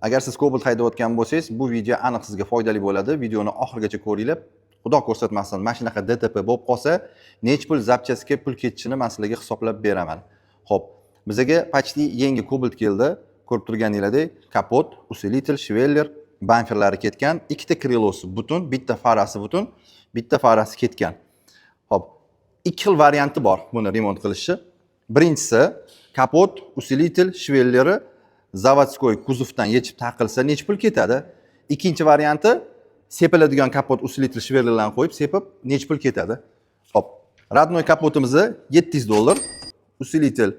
Agar siz Cobalt haydayotgan bo'lsangiz, bu video aniq sizga foydali bo'ladi. Videoni oxirigacha ko'ringlar. Xudo ko'rsatmasin, mana shunaqa DTP bo'lib qolsa, nech pul zapchastga pul ketishini men sizlarga hisoblab beraman. Xo'p, bizga почти yangi Cobalt keldi. Ko'rib turganingizdek, kapot, usilitel, shveller, bamperlari ketgan, ikkita krilosi butun, bitta farasi butun, bitta farasi ketgan. Xo'p, ikki xil varianti bor buni remont qilishni. Birinchisi, kapot, usilitel, shvelleri zavodskoy kuzovdan yechib taqilsa nech pul ketadi? Ikkinchi varianti, sepiladigan kapot, usilitel, shvellerlarni qo'yib sepib nech pul ketadi? Hop, родной kapotimizni $700, usilitel,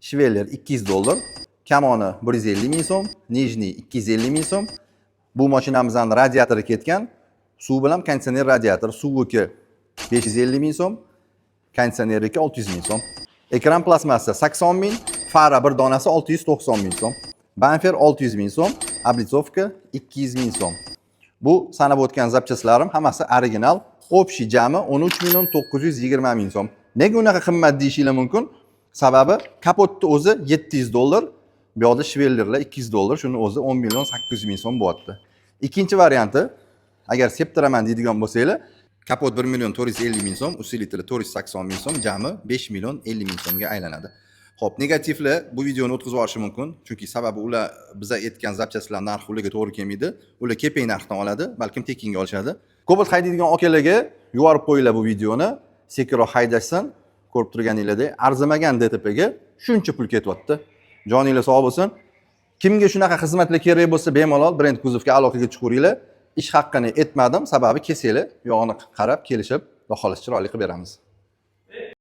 shveller $200, kamoni 150 ming so'm, nijniy 250 ming so'm. Bu mashinamizning radiatori ketgan, suv bilan konditsioner radiator, suvniki 550 ming so'm, konditsionerniki 600 ming so'm. Ekran plasmassa 80 ming, fara bir donasi 690 ming so'm, bamper 600 ming so'm, облицовка 200 ming so'm. Bu sanab o'tgan zapchastlarim hammasi original, общий jami 13 ming so'm. Nega unaqa qimmat deyishinglar mumkin? Sababi kapotni o'zi $700, bu yoqda shvellerlar $200, shuni o'zi 10 ming so'm bo'lyapti. Ikkinchi varianti, agar septiraman deydigan bo'lsanglar, kapot 1 ming so'm, usilitel 480 ming so'm, jami 5 ming so'mga aylanadi. Xo'p, negativlar bu videoni o'tkazib yuborishi mumkin, chunki sababi ular biza aytgan zapchastlar narxi ularga to'g'ri kelmaydi. Ular kepay narxdan oladi, balkim tekinga olishadi. Cobalt haydaydigan akalarga yuborib qo'yinglar bu videoni, sekinroq haydashsin. Ko'rib turganingizdek, arzimagan DTPga shuncha pul ketyapti. Joninglar sog' bo'lsin. Kimga shunaqa xizmatlar kerak bo'lsa, bemalol brend kuzovga aloqaga chiqaringlar. Ish haqqini aytmadim, sababi kelsanglar, yog'ini qarab kelishib, xolos chiroyli qilib beramiz.